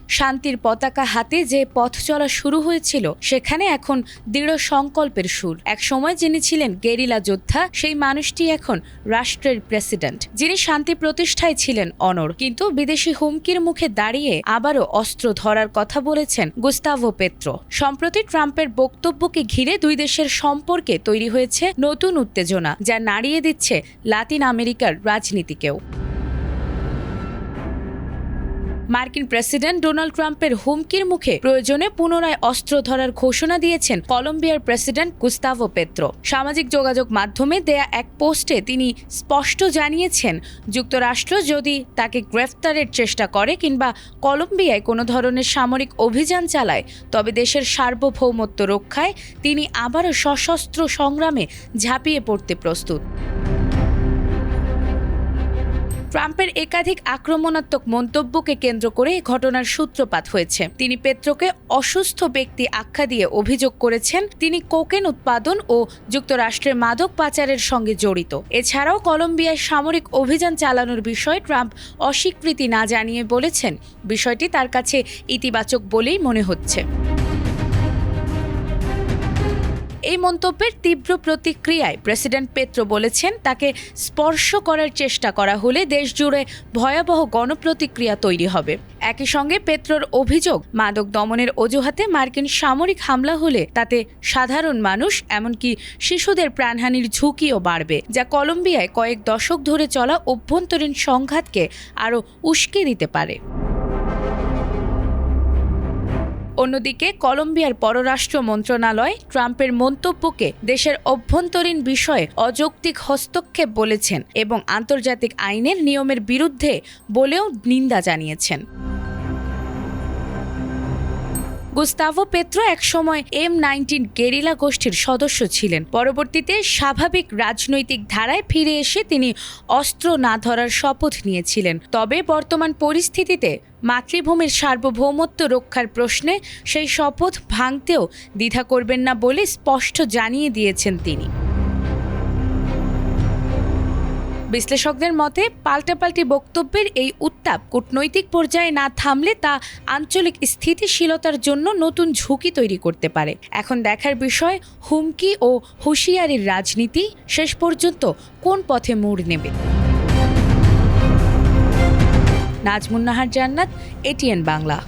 শান্তির পতাকা হাতে যে পথ চলা শুরু হয়েছিল সেখানে এখন দৃঢ় সংকল্পের সুর। এক সময় যিনি ছিলেন গেরিলা যোদ্ধা, সেই মানুষটি এখন রাষ্ট্রের প্রেসিডেন্ট, যিনি শান্তি প্রতিষ্ঠায় ছিলেন অনড়। কিন্তু বিদেশি হুমকির মুখে দাঁড়িয়ে আবারও অস্ত্র ধরার কথা বলেছেন গুস্তাভো পেত্রো। সম্প্রতি ট্রাম্পের বক্তব্যকে ঘিরে দুই দেশের সম্পর্কে তৈরি হয়েছে নতুন উত্তেজনা, যা নাড়িয়ে দিচ্ছে লাতিন আমেরিকার রাজনীতিকেও। মার্কিন প্রেসিডেন্ট ডোনাল্ড ট্রাম্পের হুমকির মুখে প্রয়োজনে পুনরায় অস্ত্র ধরার ঘোষণা দিয়েছেন কলম্বিয়ার প্রেসিডেন্ট গুস্তাভো পেত্রো। সামাজিক যোগাযোগ মাধ্যমে দেয়া এক পোস্টে তিনি স্পষ্ট জানিয়েছেন, যুক্তরাষ্ট্র যদি তাকে গ্রেফতারের চেষ্টা করে কিংবা কলম্বিয়ায় কোনো ধরনের সামরিক অভিযান চালায়, তবে দেশের সার্বভৌমত্ব রক্ষায় তিনি আবারও সশস্ত্র সংগ্রামে ঝাঁপিয়ে পড়তে প্রস্তুত। ট্রাম্পের একাধিক আক্রমণাত্মক মন্তব্যকে কেন্দ্র করে ঘটনার সূত্রপাত হয়েছে। তিনি পেত্রোকে অসুস্থ ব্যক্তি আখ্যা দিয়ে অভিযোগ করেছেন তিনি কোকেন উৎপাদন ও যুক্তরাষ্ট্রের মাদক পাচারের সঙ্গে জড়িত। এছাড়াও কলম্বিয়ায় সামরিক অভিযান চালানোর বিষয়ে ট্রাম্প অস্বীকৃতি না জানিয়ে বলেছেন বিষয়টি তার কাছে ইতিবাচক বলেই মনে হচ্ছে। এই মন্তব্যের তীব্র প্রতিক্রিয়ায় প্রেসিডেন্ট পেত্রো বলেছেন, তাকে স্পর্শ করার চেষ্টা করা হলে দেশজুড়ে ভয়াবহ গণপ্রতিক্রিয়া তৈরি হবে। একই সঙ্গে পেত্রোর অভিযোগ, মাদক দমনের অজুহাতে মার্কিন সামরিক হামলা হলে তাতে সাধারণ মানুষ এমনকি শিশুদের প্রাণহানির ঝুঁকিও বাড়বে, যা কলম্বিয়ায় কয়েক দশক ধরে চলা অভ্যন্তরীণ সংঘাতকে আরও উস্কে দিতে পারে। অন্যদিকে কলম্বিয়ার পররাষ্ট্র মন্ত্রণালয় ট্রাম্পের মন্তব্যকে দেশের অভ্যন্তরীণ বিষয়ে অযৌক্তিক হস্তক্ষেপ বলেছেন এবং আন্তর্জাতিক আইনের নিয়মের বিরুদ্ধে বলেও নিন্দা জানিয়েছেন। গুস্তাভো পেত্রো একসময় M19 গেরিলা গোষ্ঠীর সদস্য ছিলেন। পরবর্তীতে স্বাভাবিক রাজনৈতিক ধারায় ফিরে এসে তিনি অস্ত্র না ধরার শপথ নিয়েছিলেন। তবে বর্তমান পরিস্থিতিতে মাতৃভূমির সার্বভৌমত্ব রক্ষার প্রশ্নে সেই শপথ ভাঙতেও দ্বিধা করবেন না বলে স্পষ্ট জানিয়ে দিয়েছেন তিনি। বিশ্লেষকদের মতে পাল্টাপাল্টি বক্তব্যের এই উত্তাপ কূটনৈতিক পর্যায়ে না থামলে তা আঞ্চলিক স্থিতিশীলতার জন্য নতুন ঝুঁকি তৈরি করতে পারে। এখন দেখার বিষয়, হুমকি ও হুঁশিয়ারির রাজনীতি শেষ পর্যন্ত কোন পথে মোড় নেবে। নাজমুন নাহার জান্নাত, ATN বাংলা।